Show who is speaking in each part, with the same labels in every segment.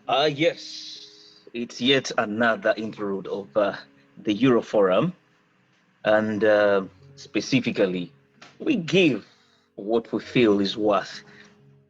Speaker 1: Yes, it's yet another interlude of the Euroforum, and specifically, we give what we feel is worth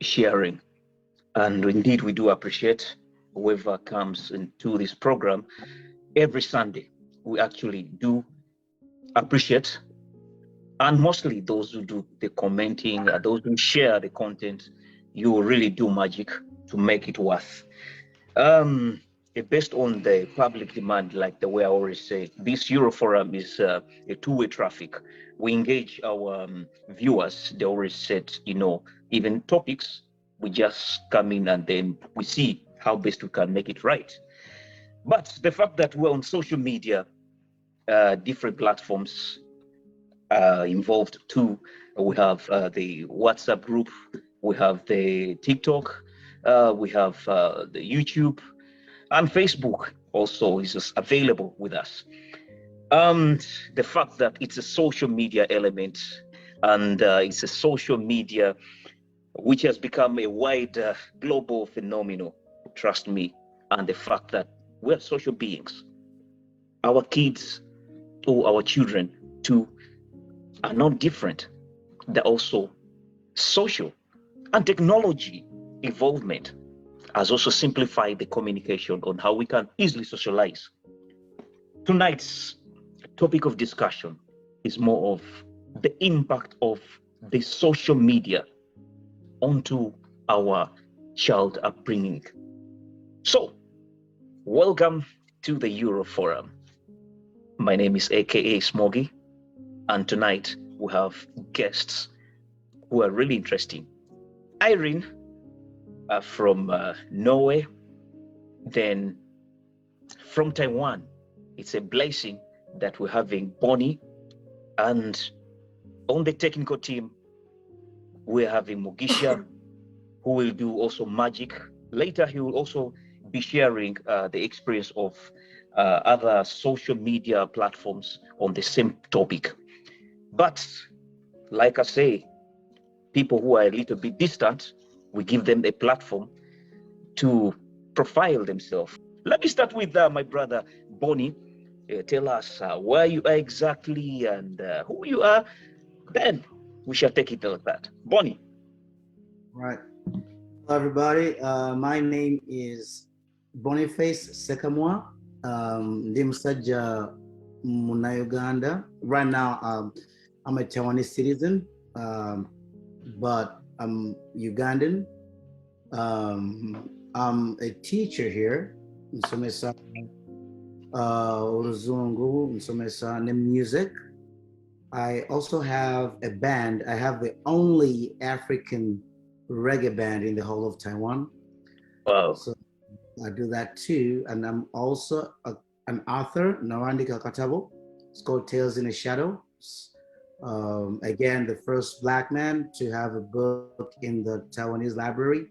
Speaker 1: sharing. And indeed, we do appreciate whoever comes into this program every Sunday. We actually do appreciate, and mostly those who do the commenting, those who share the content, you really do magic to make it worth. Um, Based on the public demand, like the way I always say, this Euroforum is a two-way traffic. We engage our viewers. They always said, even topics, we just come in and then we see how best we can make it right. But the fact that we're on social media, different platforms involved too. We have the WhatsApp group, we have the TikTok, we have the YouTube, and Facebook also is just available with us. The fact that it's a social media element and it's a social media which has become a wide global phenomenon, trust me, and the fact that we're social beings, our kids or our children too are not different. They're also social, and technology involvement has also simplified the communication on how we can easily socialize. Tonight's topic of discussion is more of the impact of the social media onto our child upbringing. So, welcome to the Euroforum. My name is AKA Smoggy, and tonight we have guests who are really interesting. Irene from Norway, then from Taiwan. It's a blessing that we're having Bonnie, and on the technical team, we're having Mugisha, who will do also magic. Later, he will also be sharing the experience of other social media platforms on the same topic. But like I say, people who are a little bit distant, we give them a platform to profile themselves. Let me start with my brother Bonnie. Tell us where you are exactly and who you are. Then we shall take it like that. Bonnie.
Speaker 2: Right. Hello, everybody. My name is Boniface Sekamwa. Ndi musajja muna Uganda. Right now, I'm a Taiwanese citizen, but I'm Ugandan. I'm a teacher here. Nsomesa Uruzungu, nsomesa ne music. I also have a band. I have the only African reggae band in the whole of Taiwan.
Speaker 1: Wow.
Speaker 2: So I do that too. And I'm also an author, Narandi Kakatabo. It's called Tales in the Shadows. Again, the first Black man to have a book in the Taiwanese library.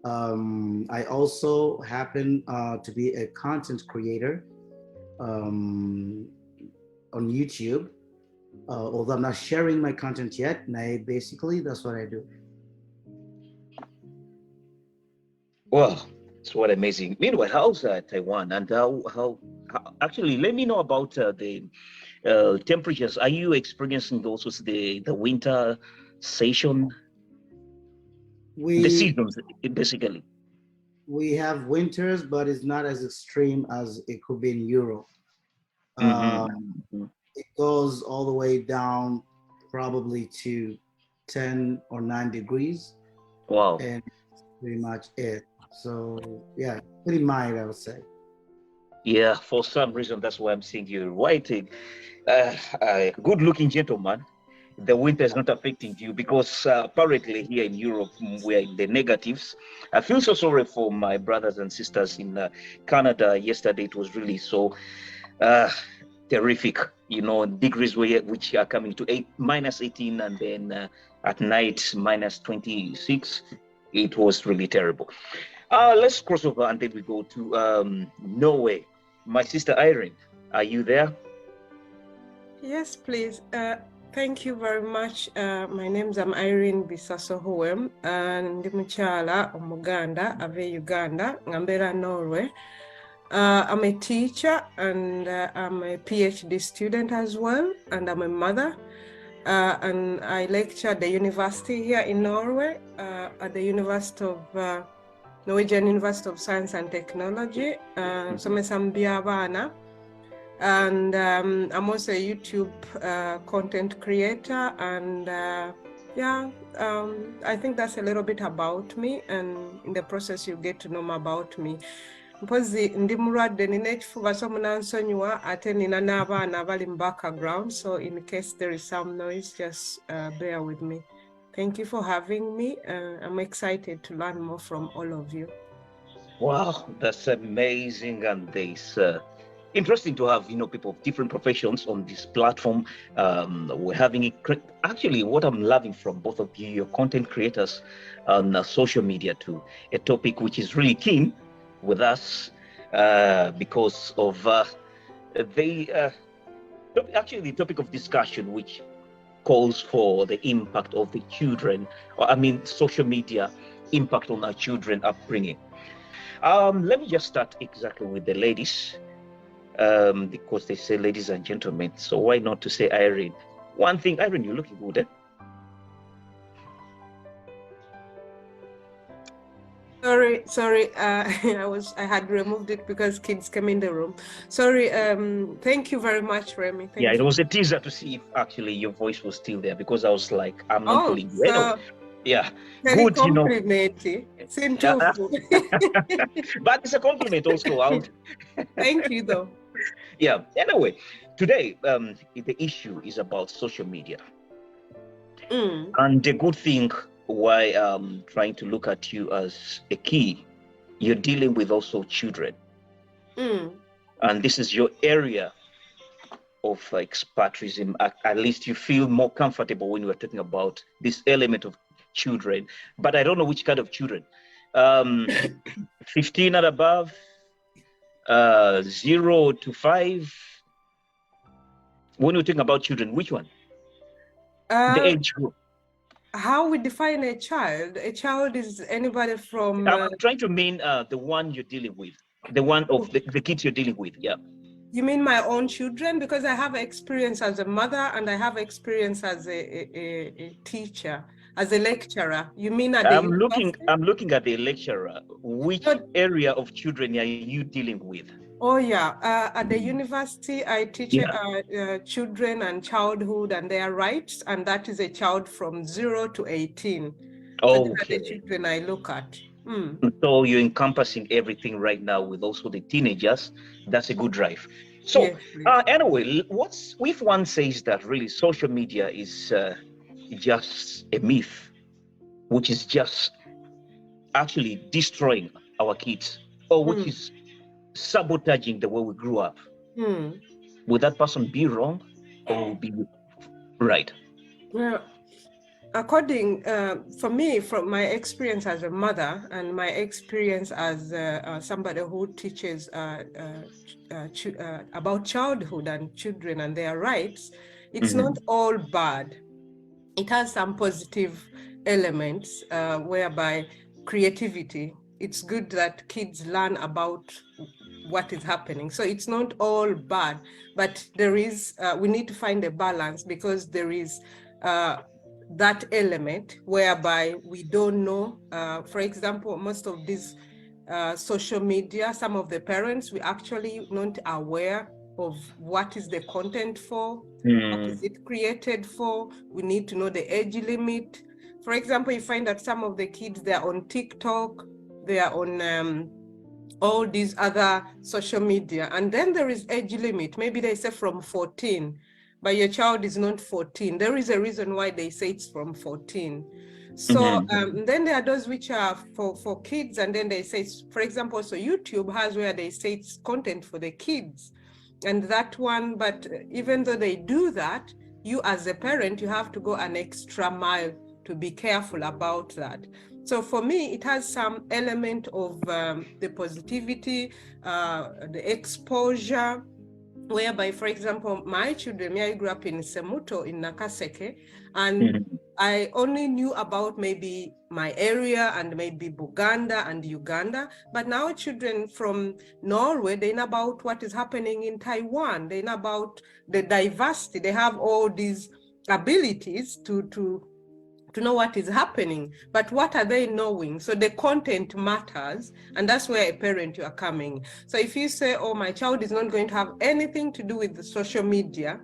Speaker 2: I also happen to be a content creator on YouTube. Although I'm not sharing my content yet, basically that's what I do.
Speaker 1: Well, it's what amazing. Meanwhile, how's Taiwan and how actually let me know about the temperatures. Are you experiencing also the winter session, the
Speaker 2: We
Speaker 1: seasons basically?
Speaker 2: we have winters, but it's not as extreme as it could be in Europe.
Speaker 1: Mm-hmm.
Speaker 2: Um, it goes all the way down probably to 10 or 9 degrees,
Speaker 1: Wow.
Speaker 2: and that's pretty much it. So yeah, pretty mild, I would say.
Speaker 1: Yeah, for some reason that's why I'm seeing you writing. Good-looking gentleman. The winter is not affecting you because apparently here in Europe we're in the negatives. I feel so sorry for my brothers and sisters in Canada. Yesterday it was really so uh, terrific. Degrees which are coming to minus 18, and then at night minus 26. It was really terrible. Let's cross over and then we go to Norway. My sister Irene, are you there?
Speaker 3: Yes, please. Thank you very much. My name's Irene Bisaso Hoem, and ndi mukyala Omuganda ave Uganda, ngambera Norway. I'm a teacher and I'm a PhD student as well, and I'm a mother. And I lecture at the university here in Norway, at the University of Norwegian University of Science and Technology. Somesa Mbyabana. And I'm also a YouTube content creator, and I think that's a little bit about me, and in the process you get to know more about me. Mpozi ndi mulwadde nina ekifuba so munansonyiwa ate nina n'abaana abali mu background, so in case there is some noise, just bear with me. Thank you for having me. I'm excited to learn more from all of you.
Speaker 1: Wow, that's amazing, and this interesting to have people of different professions on this platform. We're having it. Actually, what I'm loving from both of you, your content creators on social media too, a topic which is really keen with us because of the topic of discussion, which calls for the impact of the children, social media impact on our children upbringing. Let me just start exactly with the ladies, because they say ladies and gentlemen, so why not to say Irene? One thing, Irene, you're looking good, eh?
Speaker 3: Sorry, I had removed it because kids came in the room. Sorry, thank you very much, Remy. Thank you.
Speaker 1: It was a teaser to see if actually your voice was still there, because I was like, I'm not pulling you.
Speaker 3: So
Speaker 1: yeah,
Speaker 3: good,
Speaker 1: complimentary. But it's a compliment also.
Speaker 3: Thank you, though.
Speaker 1: Yeah, anyway, today the issue is about social media. And the good thing why I'm trying to look at you as a key, you're dealing with also children. And this is your area of expatriatism. At least you feel more comfortable when you are talking about this element of children. But I don't know which kind of children. 15 and above, 0 to 5. When you're talking about children, which one? The age group.
Speaker 3: How we define a child? A child is anybody from...
Speaker 1: I'm trying to mean the one you're dealing with, the one of the kids you're dealing with, yeah.
Speaker 3: You mean my own children? Because I have experience as a mother and I have experience as a teacher, as a lecturer. You mean at the university?
Speaker 1: I'm looking at the lecturer. Which area of children are you dealing with?
Speaker 3: Oh yeah, at the university I teach children and childhood and their rights, and that is a child from 0 to 18. So these are the children I look at.
Speaker 1: So you're encompassing everything right now with also the teenagers. That's a good drive. So yes, anyway, if one says that really social media is just a myth, which is just actually destroying our kids, or which is sabotaging the way we grew up, would that person be wrong or be right?
Speaker 3: Well, according for me, from my experience as a mother and my experience as somebody who teaches about childhood and children and their rights, it's not all bad. It has some positive elements whereby creativity. It's good that kids learn about what is happening. So it's not all bad, but there is, we need to find a balance, because there is that element whereby we don't know. For example, most of these social media, some of the parents, we actually not aware of what is the content for, what is it created for. We need to know the age limit. For example, you find that some of the kids, they're on TikTok, they are on all these other social media, and then there is age limit. Maybe they say from 14, but your child is not 14. There is a reason why they say it's from 14. So then there are those which are for kids, and then they say, for example, so YouTube has where they say it's content for the kids, and that one. But even though they do that, you as a parent, you have to go an extra mile to be careful about that. So for me, it has some element of the positivity, the exposure, whereby, for example, my children, I grew up in Semuto in Nakaseke, and I only knew about maybe my area and maybe Buganda and Uganda, but now children from Norway, they know about what is happening in Taiwan, they know about the diversity, they have all these abilities to know what is happening, but what are they knowing? So the content matters, and that's where a parent you are coming. So if you say, oh, my child is not going to have anything to do with the social media,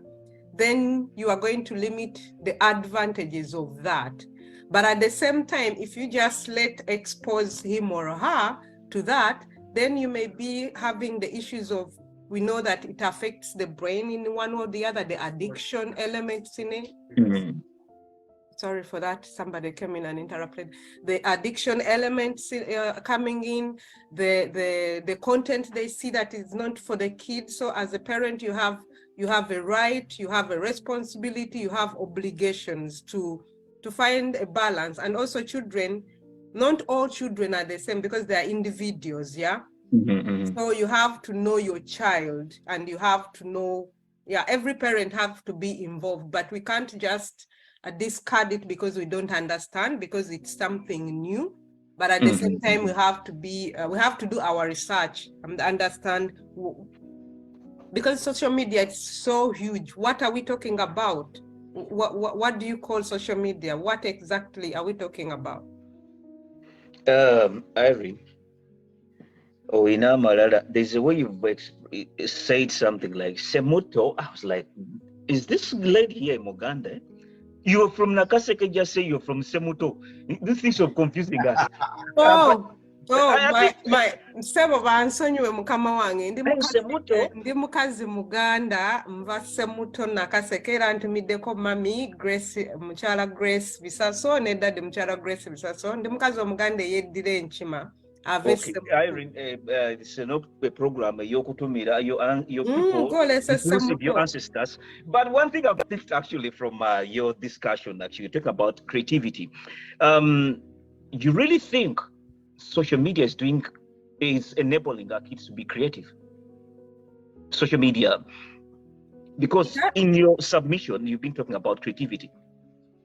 Speaker 3: then you are going to limit the advantages of that. But at the same time, if you just expose him or her to that, then you may be having the issues of, we know that it affects the brain in one or the other, the addiction elements in it. Sorry for that, somebody came in and interrupted. The addiction elements coming in, the content they see that is not for the kids. So as a parent, you have a right, you have a responsibility, you have obligations to find a balance. And also children, not all children are the same because they are individuals, yeah? So you have to know your child, and you have to know, every parent have to be involved, but we can't just discard it because we don't understand, because it's something new. But at the same time, we have to do our research and understand, because social media is so huge. What are we talking about? What do you call social media? What exactly are we talking about?
Speaker 1: Irene, in Amalala, there's a way you've said something like Semuto. I was like, is this lady here in Uganda? You're from Nakaseke, just say you're from Semuto. This thing's so confusing us.
Speaker 3: My sebo bansonyiwe mukama wange ndi mukazi Muganda nva Semuto Nakaseke era ntumiddeko mami Grace mukyala Grace Bisaso ne dadi mukyala Grace Bisaso ndi mukazi Omuganda eyeddira enkima.
Speaker 1: Okay, Irene, it's a program, your people, inclusive your ancestors. But one thing I've picked actually from your discussion, actually, talk about creativity. You really think social media is enabling our kids to be creative? Social media, because in your submission, you've been talking about creativity.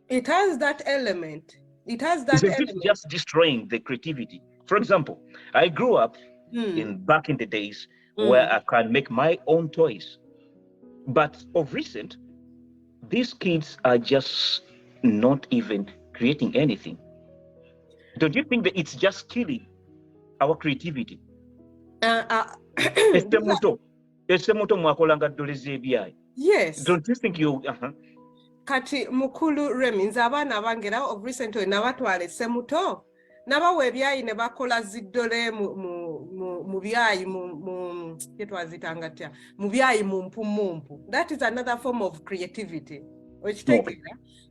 Speaker 3: It has that element. It has that
Speaker 1: element. It's just destroying the creativity. For example, I grew up back in the days where I can make my own toys. But of recent, these kids are just not even creating anything. Don't you think that it's just killing our creativity? Yes. Don't you think you...
Speaker 3: Kati mukulu Remi, nze abaana bange of recently nabatwala Semuto. Nabawa ebyayi ne bakola ziddole mu byayi mu byayi mu mpumumpu. That is another form of creativity.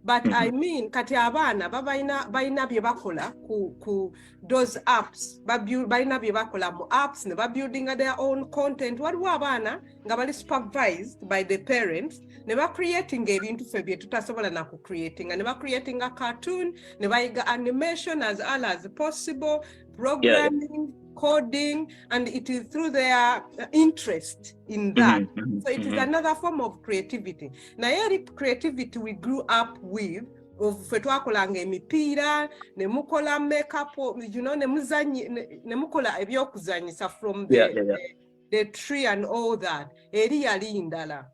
Speaker 3: But I mean, kati abaana balina bye bakola ku those apps, balina bye bakola mu apps ne building their own content. Waliwo abaana nga bali supervised by the parents ne creating ebintu ffe bye tutasobola na ku creating, and creating a cartoon, ne bayiga animation as early as possible, programming, coding, and it is through their interest in that. So it is another form of creativity. Now, creativity we grew up with, ffe twakolanga emipiira ne mukola makeup, ne mukola ebyokuzanyisa from the tree and all that. Eri yali ndala.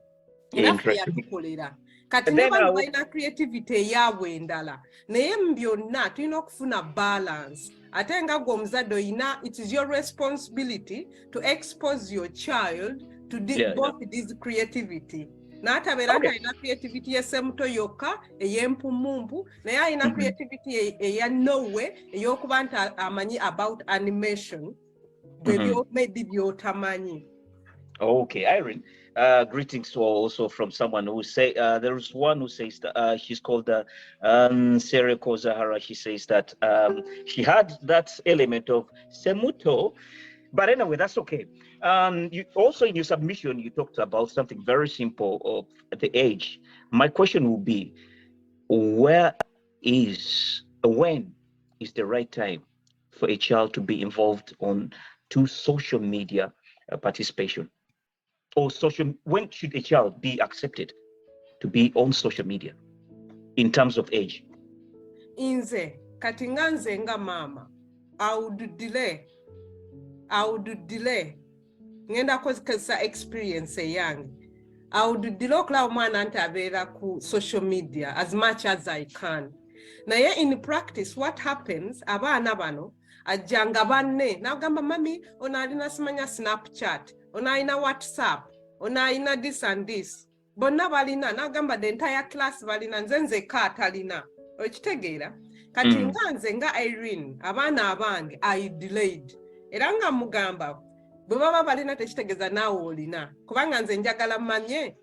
Speaker 3: Era ffe yatukolera. Kati ne bano balina creativity eyaabwe endala. Naye mu byonna tulina okufuna balance. Ate nga gwe omuzadde oyina, it is your responsibility to expose your child to both this creativity. N'atabeera nti alina creativity y'essemuto yokka ey'empumumpu, naye alina creativity eya Norway ey'okuba nti amanyi about animation, maybe by'otamanyi.
Speaker 1: Okay, Irene. Greetings also from someone who say there's one who says that she's called Sereko Zahara. She says that she had that element of Semuto, but anyway, that's okay. You also in your submission you talked about something very simple of the age. My question will be, when is the right time for a child to be involved on social media participation? or when should a child be accepted to be on social media in terms of age?
Speaker 3: Inze kati nga nze nga mama I would delay ngenda kozesa experience eyange I would delay okulaba omwana nti abeera ku social media as much as I can. Naye in practice what happens, abaana bano ajjanga banne n'agamba mami ono alina simanya Snapchat, ono alina WhatsApp, ono alina this and this, bonna balina n'agamba the entire class balina, nze nzekka atalina. Okitegeera kati nga nze nga Irene abaana abange I delayed era nga mugamba bwe baba balina tekitegeeza naawe olina kubanga nze njagala mmanye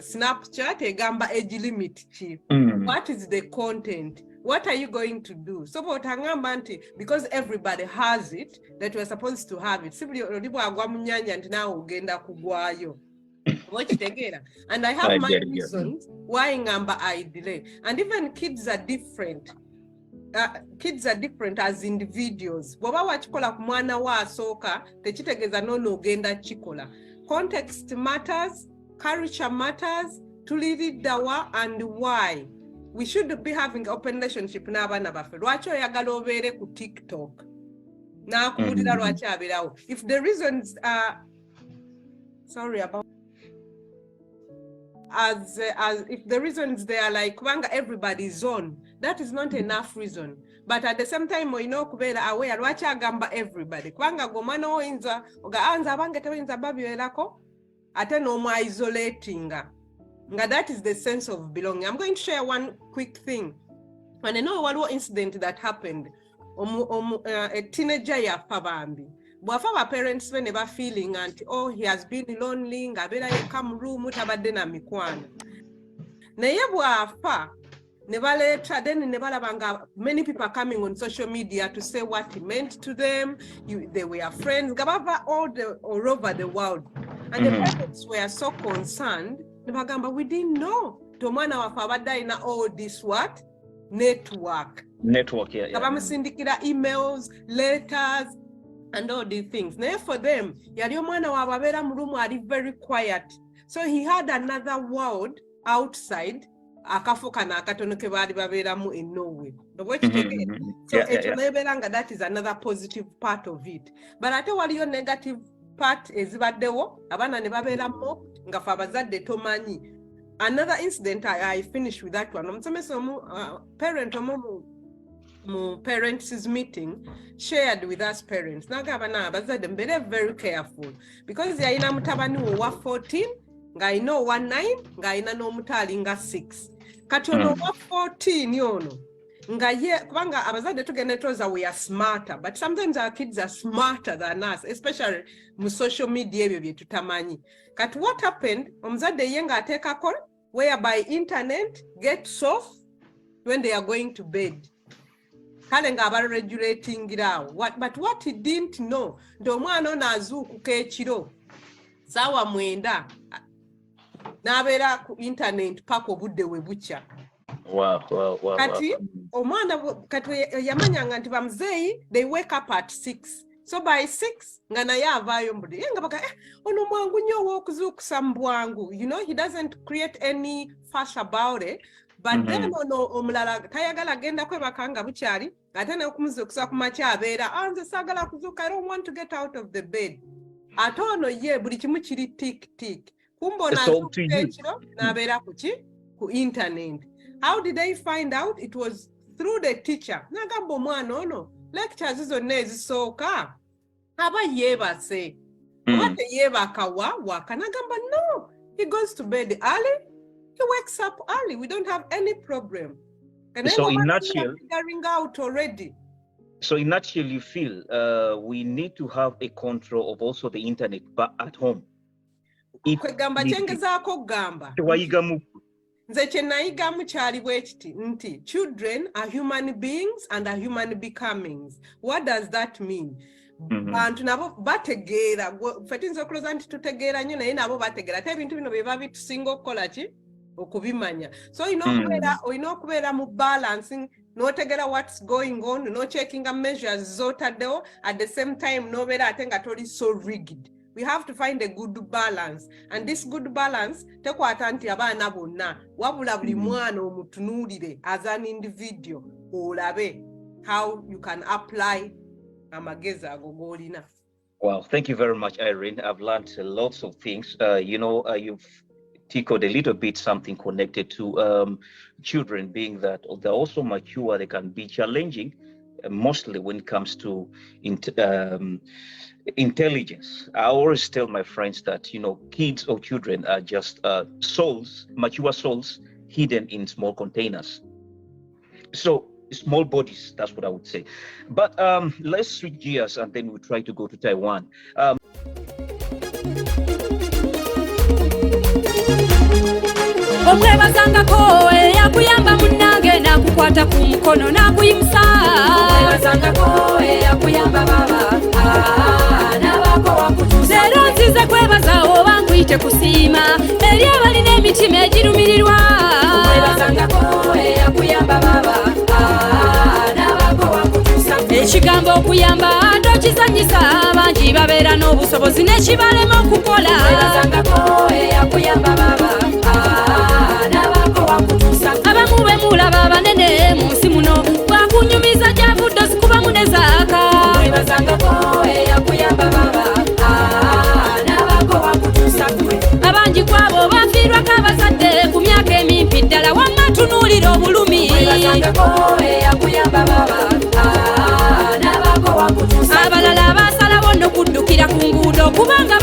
Speaker 3: Snapchat egamba age limit ki, what is the content, what are you going to do? So bw'otangamba nti because everybody has it that we're supposed to have it, si buli oli bwagwa mu nnyanja nti naawe ogenda kugwayo. And I have my reasons why ngamba I delay. And even kids are different. Kids are different as individuals. Bw'oba wakikola ku mwana wa asooka tekitegeeza n'ono ogenda kikola. Context matters, culture matters, tuliriddawa and why. We should be having open relationship n'abaana baffe. Lwaki oyagala obeere ku TikTok? N'akubulira lwaki abeerawo. If the reasons are if the reasons they are like kubanga everybody's on, that is not enough reason. But at the same time oyina okubeera aware lwaki agamba everybody kubanga gomwana oyinza ogaanza abange tebinza babyerako ate n'omwisolatinga nga that is the sense of belonging. I'm going to share one quick thing. And I know waliwo incident that happened. A teenager yafa bambi. Bwafa ba parents be ne ba feeling anti he has been lonely ngabeera yekka mu room tabadde na mikwano. Naye bwafa ne baleeta then ne balaba nga many people are coming on social media to say what he meant to them. They were friends nga bava all over the world. And the parents were so concerned. Ne bagamba we didn't know. Tomwana wafa abadde alina all this what? Network, yeah. Bamusindikira emails, letters, and all these things. Now for them, yali omwana waabwe abeera mu room ali very quiet. So he had another world outside, akafo kana akatono ke baali babeeramu in Norway. So ekibeera that is another positive part of it. But ate waliyo negative part ezibaddewo, abaana ne babeeramu nga fe abazadde tomanyi. Another incident, I finished with that one. Parent mu parents' meeting shared with us parents. Nagaba na abazadde mbere very careful because yalina mutabani wo wa 14 nga alina owa 9 nga alina n'omutali nga 6. Kati ono wa 14 yono nga ye kubanga abazadde tugenda toza we are smarter, but sometimes our kids are smarter than us, especially mu social media ebyo bye tutamanyi. Kati what happened, omuzadde ye nga ateekako whereby internet gets off when they are going to bed. Kale nga regulating it out. But what he didn't know, ndo omwana ono azuukuka ekiro saawa 9 n'abeera ku internet paka obudde we bukya.
Speaker 1: Wow.
Speaker 3: Kati omwana kati yamanyanga nti bamuzeeyi they wake up at 6. So by 6 nga naye avaayo mbudde ye nga baka ono mwangu nnyo ow'okuzuukusa mu bwangu. You know, he doesn't create any fuss about it. But then ono omulala tayagala agenda kwebaka nga bukyali ate n'okumuzuukusa ku makya abeera nze saagala kuzuuka, I don't want to get out of the bed. Ate ono ye buli kimu kiri tik kumbe ono azuukuka ekiro n'abeera ku internet. How did they find out? It was through the teacher. Nagamba omwana ono lectures zonna ezisooka aba yeebase oba teyeebaka waka. Nagamba no, he goes to bed early, he wakes up early, we don't have any problem. And
Speaker 1: so in nutshell,
Speaker 3: figuring out already.
Speaker 1: So in nutshell, you feel we need to have a control of also the internet but at home.
Speaker 3: Kwegamba kyengezaako kugamba nze kyenayigamu kyali bwe kiti nti children are human beings and are human becomings. What does that mean? Bantu nabo bategeera, ffe tuyinza okulooza nti tutegeera nnyo naye nabo bategeera ate ebintu bino bye babitusinga okukola ki okubimanya. So olina okubeera mu balancing n'otegeera what's going on, no checking measures z'otaddewo, at the same time n'obeera ate nga toli so rigid. We have to find a good balance, and this good balance tekwata nti abaana bonna wabula buli mwana omutunuulire as an individual olabe how you can apply amagezi ago g'olina.
Speaker 1: Wow, thank you very much, Irene. I've learned lots of things. You've tickled a little bit something connected to children being that they're also mature, they can be challenging, mostly when it comes to intelligence. I always tell my friends that, kids or children are just souls, mature souls hidden in small containers. So small bodies, that's what I would say. But let's switch gears and then we'll try to go to Taiwan.
Speaker 4: Omwebazangako eyakuyamba munnange nakukwata ku mukono nakuyimusa. Omwebazangako eyakuyamba baba nabako wakutuusa. Leero nzize kwebaza oba nkuyite kusiima eri abalina emitima egirumirirwa. Omwebazangako eyakuyamba baba nabako wakutuusa. Ekigambo okuyamba tokizanyisa bangi babeera n'obusobozi n'ekibalema okukola. Omwebazangako eyakuyamba baba abamu bemulaba abanene mu nsi muno bwakunyumiza gyavudde zikuba munezaaka. Omwebazangako eyakuyamba baba nabako wakutuusa gwe. Abangi kwabo bafiirwako abazadde ku myaka emimpi ddala wamma tunuulira obulumi. Omwebazangako eyakuyamba baba nabako wakutuusa. Abalala basalawo n'okuddukira ku nguudo kubanga